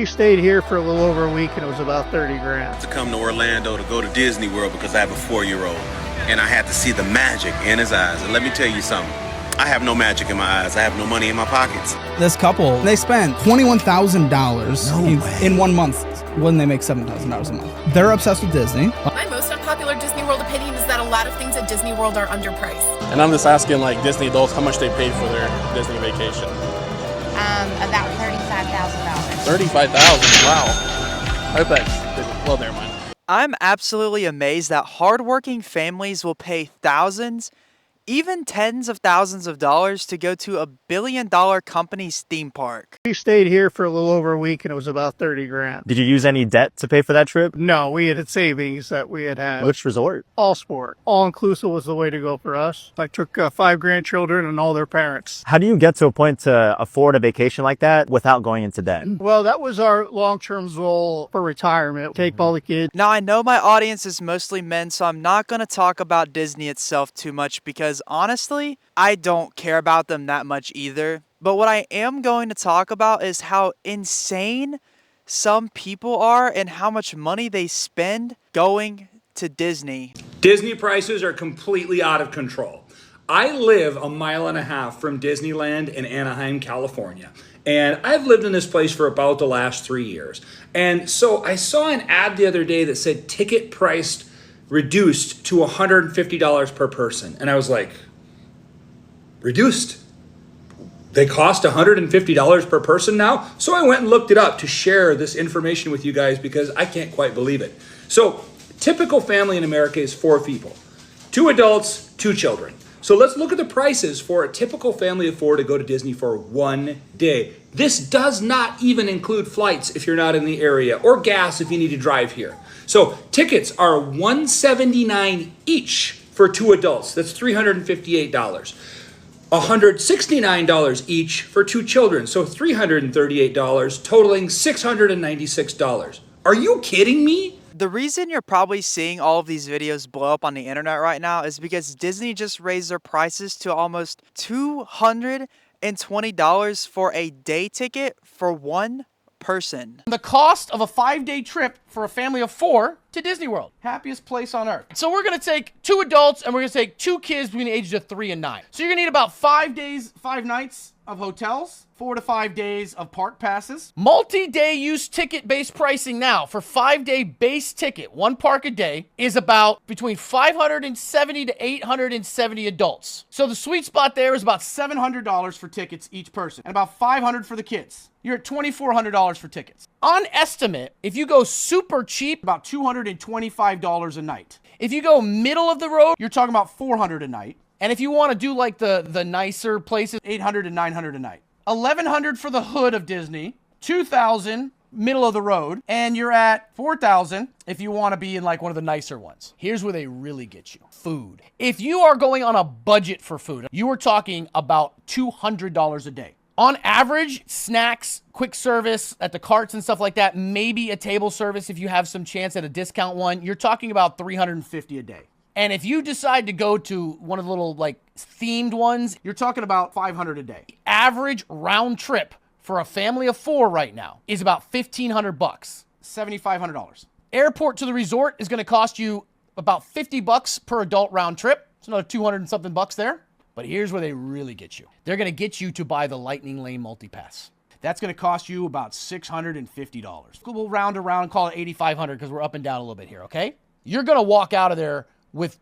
We stayed here for a little over a week and it was about 30 grand. To come to Orlando to go to Disney World because I have a 4-year-old and I had to see the magic in his eyes. And let me tell you something. I have no magic in my eyes. I have no money in my pockets. This couple, they spent $21,000 in 1 month when they make $7,000 a month. They're obsessed with Disney. My most unpopular Disney World opinion is that a lot of things at Disney World are underpriced. And I'm just asking, like, Disney adults how much they paid for their Disney vacation. About $35,000. $35,000, wow. I bet. Well, never mind. I'm absolutely amazed that hardworking families will pay thousands, even tens of thousands of dollars to go to a billion-dollar company's theme park. We stayed here for a little over a week and it was about 30 grand. Did you use any debt to pay for that trip? No, we had savings that we had. Which resort? All sport. All inclusive was the way to go for us. I took 5 grandchildren and all their parents. How do you get to a point to afford a vacation like that without going into debt? Well, that was our long-term goal for retirement. Take all the kids. Now, I know my audience is mostly men, so I'm not going to talk about Disney itself too much because honestly, I don't care about them that much either. But what I am going to talk about is how insane some people are and how much money they spend going to Disney. Disney prices are completely out of control. I live a mile and a half from Disneyland in Anaheim, California. And I've lived in this place for about the last 3 years. And so I saw an ad the other day that said ticket priced reduced to $150 per person. And I was like, reduced? They cost $150 per person now? So I went and looked it up to share this information with you guys because I can't quite believe it. So typical family in America is 4 people, 2 adults, 2 children. So let's look at the prices for a typical family of 4 to go to Disney for 1 day. This does not even include flights if you're not in the area or gas if you need to drive here. So tickets are $179 each for 2 adults. That's $358. $169 each for 2 children. So $338, totaling $696. Are you kidding me? The reason you're probably seeing all of these videos blow up on the internet right now is because Disney just raised their prices to almost $220 for a day ticket for 1 person. The cost of a 5-day trip for a family of 4 to Disney World. Happiest place on earth. So we're gonna take 2 adults and we're gonna take 2 kids between the ages of 3 and 9. So you're gonna need about 5 days, 5 nights of hotels, 4 to 5 days of park passes. Multi-day use ticket-based pricing now for 5-day base ticket, 1 park a day, is about between 570 to 870 adults. So the sweet spot there is about $700 for tickets each person and about $500 for the kids. You're at $2,400 for tickets. On estimate, if you go super cheap, about $225 a night. If you go middle of the road, you're talking about $400 a night. And if you want to do like the nicer places, $800 to $900 a night. $1,100 for the hood of Disney, $2,000 middle of the road, and you're at $4,000 if you want to be in like one of the nicer ones. Here's where they really get you. Food. If you are going on a budget for food, you are talking about $200 a day. On average, snacks, quick service at the carts and stuff like that, maybe a table service if you have some chance at a discount one, you're talking about $350 a day. And if you decide to go to one of the little like themed ones, you're talking about $500 a day. Average round trip for a family of 4 right now is about $1,500, $7,500. Airport to the resort is going to cost you about $50 per adult round trip. It's another 200 and something bucks there. But here's where they really get you. They're going to get you to buy the Lightning Lane Multipass. That's going to cost you about $650. We'll round around, call it $8,500 because we're up and down a little bit here, okay? You're going to walk out of there with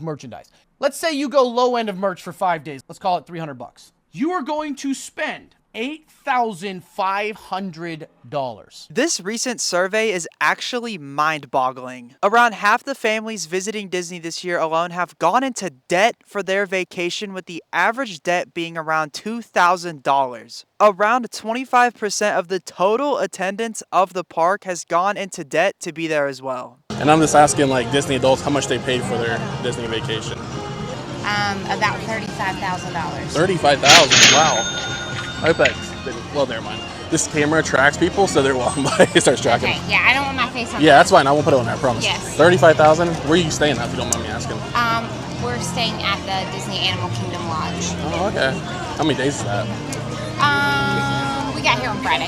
merchandise. Let's say you go low end of merch for 5 days. Let's call it $300. You are going to spend $8,500. This recent survey is actually mind-boggling. Around half the families visiting Disney this year alone have gone into debt for their vacation, with the average debt being around $2,000. Around 25% of the total attendance of the park has gone into debt to be there as well. And I'm just asking, like, Disney adults how much they paid for their Disney vacation. About $35,000. $35,000, wow. I bet. Well, never mind. This camera tracks people, so they're walking by. It starts tracking. Okay, yeah, I don't want my face on Yeah, that's fine. I won't put it on there, I promise. Yes. $35,000? Where are you staying at, if you don't mind me asking? We're staying at the Disney Animal Kingdom Lodge. Oh, okay. How many days is that? We got here on Friday.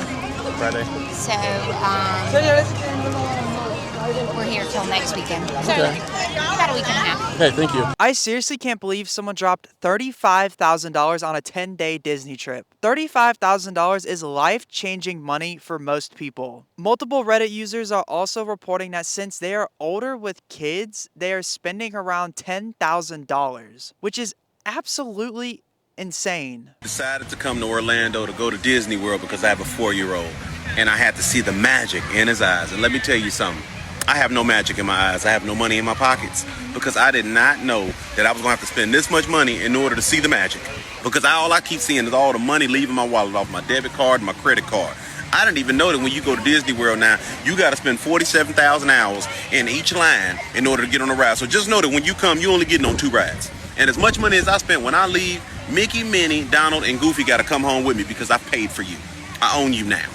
Friday. So, we're here till next weekend. So, about a week and a half. Okay, thank you. I seriously can't believe someone dropped $35,000 on a 10-day Disney trip. $35,000 is life-changing money for most people. Multiple Reddit users are also reporting that since they are older with kids, they are spending around $10,000, which is absolutely insane. Decided to come to Orlando to go to Disney World because I have a 4-year-old. And I had to see the magic in his eyes. And let me tell you something. I have no magic in my eyes. I have no money in my pockets because I did not know that I was going to have to spend this much money in order to see the magic. Because all I keep seeing is all the money leaving my wallet off my debit card and my credit card. I didn't even know that when you go to Disney World now, you got to spend 47,000 hours in each line in order to get on a ride. So just know that when you come, you only getting on 2 rides. And as much money as I spent when I leave, Mickey, Minnie, Donald, and Goofy got to come home with me because I paid for you. I own you now.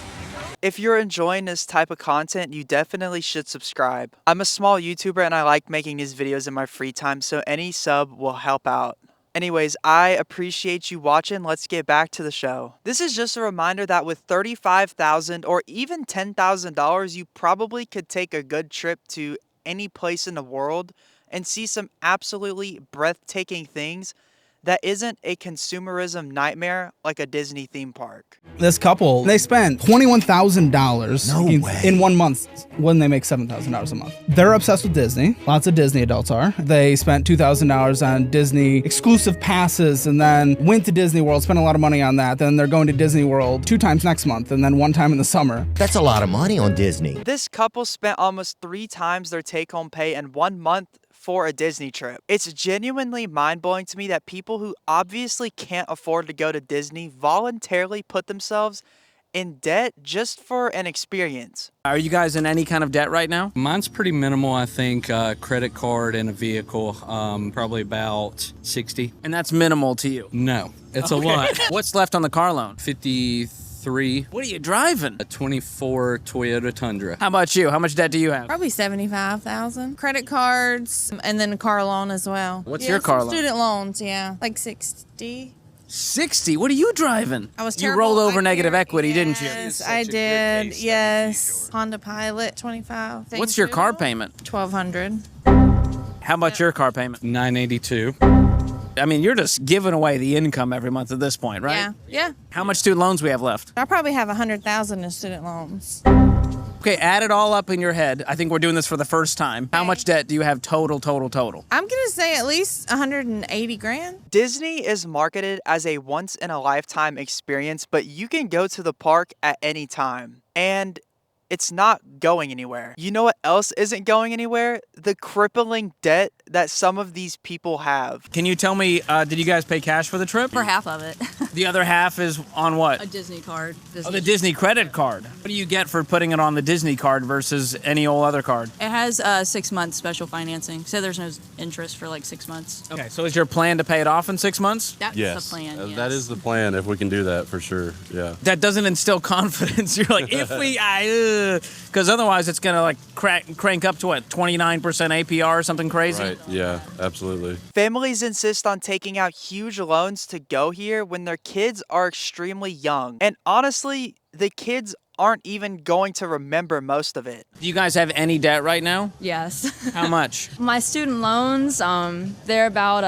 If you're enjoying this type of content, you definitely should subscribe. I'm a small YouTuber and I like making these videos in my free time, so any sub will help out. Anyways, I appreciate you watching. Let's get back to the show. This is just a reminder that with $35,000 or even $10,000, you probably could take a good trip to any place in the world and see some absolutely breathtaking things that isn't a consumerism nightmare like a Disney theme park. This couple, they spent $21,000 in 1 month when they make $7,000 a month. They're obsessed with Disney. Lots of Disney adults are. They spent $2,000 on Disney exclusive passes and then went to Disney World, spent a lot of money on that. Then they're going to Disney World 2 times next month and then 1 time in the summer. That's a lot of money on Disney. This couple spent almost 3 times their take-home pay in 1 month for a Disney trip. It's genuinely mind-blowing to me that people who obviously can't afford to go to Disney voluntarily put themselves in debt just for an experience. Are you guys in any kind of debt right now? Mine's pretty minimal, I think. Credit card and a vehicle, probably about 60. And that's minimal to you? No, it's a lot. What's left on the car loan? 53. What are you driving? A 24 Toyota Tundra. How about you? How much debt do you have? Probably $75,000. Credit cards and then a car loan as well. What's your car loan? Student loans, yeah, like 60. 60? What are you driving? I was You terrible. rolled over negative equity, didn't you? Yes, I did. Yes. Honda Pilot, 25. What's your car payment? $1,200. How about your car payment? $982. I mean, you're just giving away the income every month at this point, right? Yeah, yeah. How much student loans we have left? I probably have $100,000 in student loans. Okay, add it all up in your head. I think we're doing this for the first time. How much debt do you have total? I'm gonna say at least 180 grand. Disney is marketed as a once-in-a-lifetime experience, but you can go to the park at any time. And it's not going anywhere. You know what else isn't going anywhere? The crippling debt that some of these people have. Can you tell me, did you guys pay cash for the trip? For half of it. The other half is on what? A Disney card. Oh, the Disney credit card. What do you get for putting it on the Disney card versus any old other card? It has 6 months special financing, so there's no interest for like 6 months. Okay, so is your plan to pay it off in 6 months? That's the plan, yes. That is the plan if we can do that for sure, yeah. That doesn't instill confidence. You're like, if we, because otherwise it's gonna like crank up to what, 29% APR or something crazy? Right, yeah, absolutely. Families insist on taking out huge loans to go here when their kids are extremely young. And honestly, the kids aren't even going to remember most of it. Do you guys have any debt right now? Yes. How much? My student loans, they're about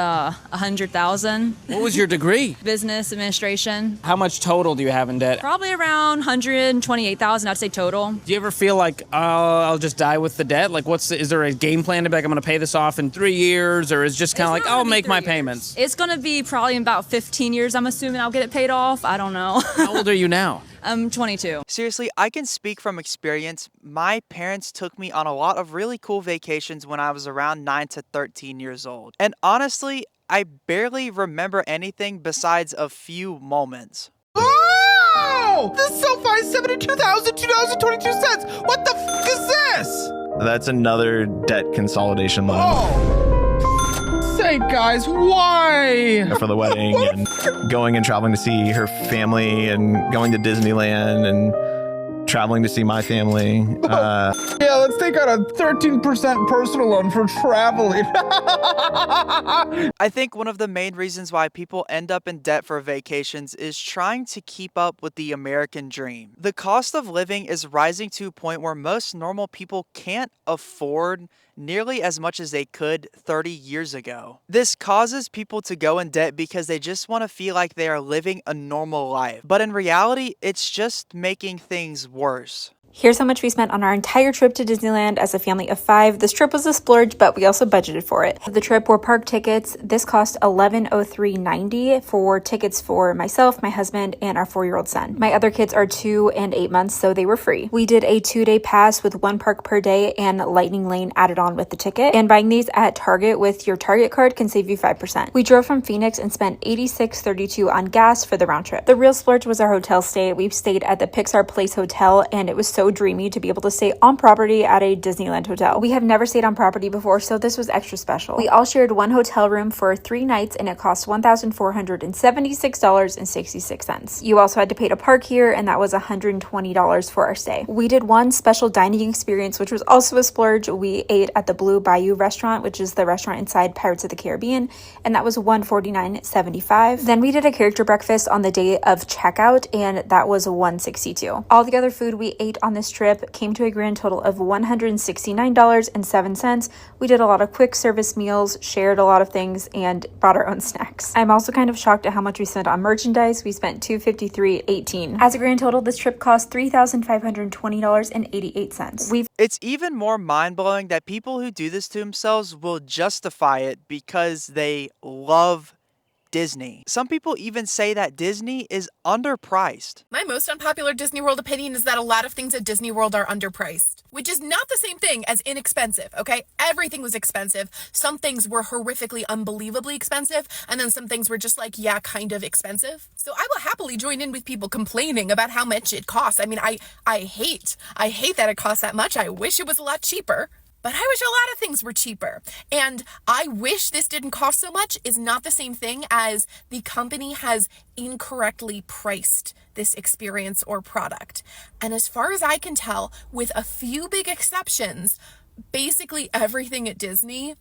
$100,000. What was your degree? Business administration. How much total do you have in debt? Probably around $128,000, I'd say total. Do you ever feel like, I'll just die with the debt? Like, is there a game plan to be like, I'm gonna pay this off in 3 years, or is it just kind of like, I'll make my payments? It's gonna be probably in about 15 years, I'm assuming I'll get it paid off. I don't know. How old are you now? I'm 22. Seriously, I can speak from experience. My parents took me on a lot of really cool vacations when I was around 9 to 13 years old. And honestly, I barely remember anything besides a few moments. Oh! This SoFi is $72,002.22. What the f is this? That's another debt consolidation loan. Oh! Say, guys, why? For the wedding and going and traveling to see her family and going to Disneyland and traveling to see my family. Yeah, let's take out a 13% personal loan for traveling. I think one of the main reasons why people end up in debt for vacations is trying to keep up with the American dream. The cost of living is rising to a point where most normal people can't afford nearly as much as they could 30 years ago. This causes people to go in debt because they just want to feel like they are living a normal life. But in reality, it's just making things worse. Here's how much we spent on our entire trip to Disneyland as a family of 5. This trip was a splurge, but we also budgeted for it. The trip were park tickets. This cost $1103.90 for tickets for myself, my husband, and our 4-year-old son. My other kids are 2 and 8 months, so they were free. We did a 2-day pass with 1 park per day and Lightning Lane added on with the ticket. And buying these at Target with your Target card can save you 5%. We drove from Phoenix and spent $86.32 on gas for the round trip. The real splurge was our hotel stay. We stayed at the Pixar Place Hotel, and it was so dreamy to be able to stay on property at a Disneyland hotel. We have never stayed on property before, so this was extra special. We all shared 1 hotel room for 3 nights, and it cost $1,476.66. You also had to pay to park here, and that was $120 for our stay. We did 1 special dining experience, which was also a splurge. We ate at the Blue Bayou restaurant, which is the restaurant inside Pirates of the Caribbean, and that was $149.75. Then we did a character breakfast on the day of checkout, and that was $162. All the other food we ate on this trip came to a grand total of $169.07. We did a lot of quick service meals, shared a lot of things, and brought our own snacks. I'm also kind of shocked at how much we spent on merchandise. We spent $253.18. As a grand total, this trip cost $3,520.88. It's even more mind-blowing that people who do this to themselves will justify it because they love Disney. Some people even say that Disney is underpriced. My most unpopular Disney World opinion is that a lot of things at Disney World are underpriced, which is not the same thing as inexpensive, okay? Everything was expensive. Some things were horrifically, unbelievably expensive, and then some things were just like, yeah, kind of expensive. So I will happily join in with people complaining about how much it costs. I mean, I hate that it costs that much. I wish it was a lot cheaper. But I wish a lot of things were cheaper. And I wish this didn't cost so much is not the same thing as the company has incorrectly priced this experience or product. And as far as I can tell, with a few big exceptions, basically everything at Disney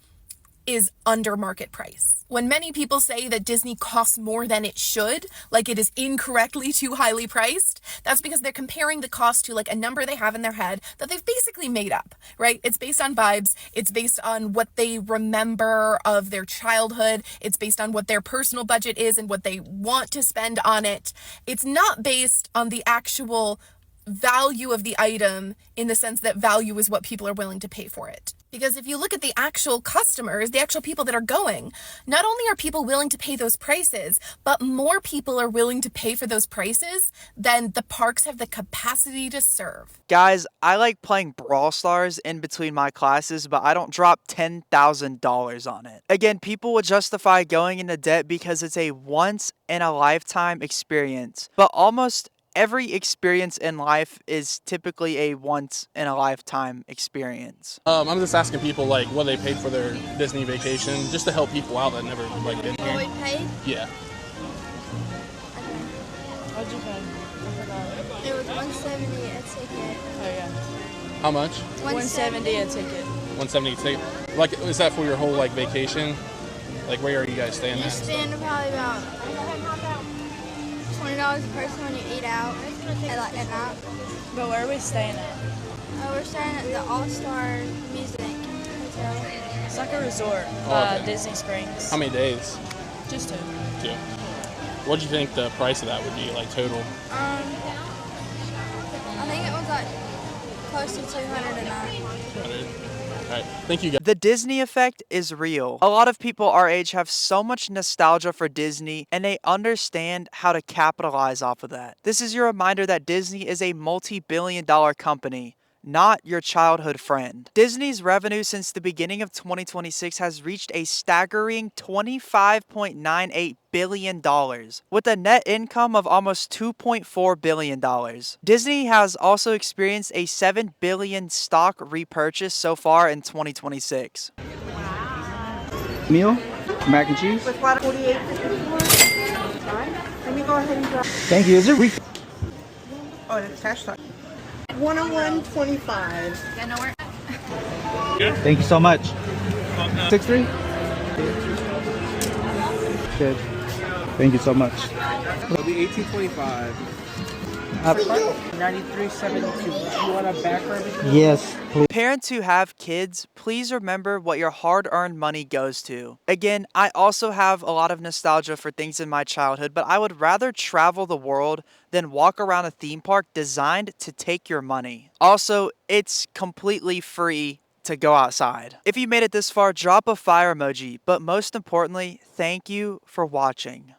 is under market price. When many people say that Disney costs more than it should, like it is incorrectly too highly priced, that's because they're comparing the cost to like a number they have in their head that they've basically made up, right? It's based on vibes. It's based on what they remember of their childhood. It's based on what their personal budget is and what they want to spend on it. It's not based on the actual value of the item in the sense that value is what people are willing to pay for it. Because if you look at the actual customers, the actual people that are going, not only are people willing to pay those prices, but more people are willing to pay for those prices than the parks have the capacity to serve. Guys, I like playing Brawl Stars in between my classes, but I don't drop $10,000 on it. Again, people would justify going into debt because it's a once-in-a-lifetime experience, but almost every experience in life is typically a once-in-a-lifetime experience. I'm just asking people like what they paid for their Disney vacation, just to help people out that never like been here. What we paid? Yeah. What'd you pay? It was $170 a ticket. Oh yeah. How much? $170 a ticket. $170 a ticket. Like, is that for your whole like vacation? Like, where are you guys staying You at? spend probably about $20 a person when you eat out at night. But where are we staying at? We're staying at the All-Star Music Hotel. It's like a resort, Oh, okay. Disney Springs. How many days? Just 2. 2. What do you think the price of that would be, like total? I think it was like close to $200 a night. 200. All right, thank you guys. The Disney effect is real. A lot of people our age have so much nostalgia for Disney, and they understand how to capitalize off of that. This is your reminder that Disney is a multi-billion-dollar company, not your childhood friend. Disney's revenue since the beginning of 2026 has reached a staggering $25.98 billion, with a net income of almost $2.4 billion. Disney has also experienced a $7 billion stock repurchase so far in 2026. Meal, mac and cheese. With what, 48.54? Let me go ahead and drop. Thank you. Is it Oh, that's cash stock. 101.25. Yeah, no, we're Thank you so much. 6'3"? Good. Thank you so much. It'll be 1825. 93.72. You want a back for everything? Yes, please. Parents who have kids, please remember what your hard-earned money goes to. Again, I also have a lot of nostalgia for things in my childhood, but I would rather travel the world than walk around a theme park designed to take your money. Also, it's completely free to go outside. If you made it this far, drop a fire emoji, but most importantly, thank you for watching.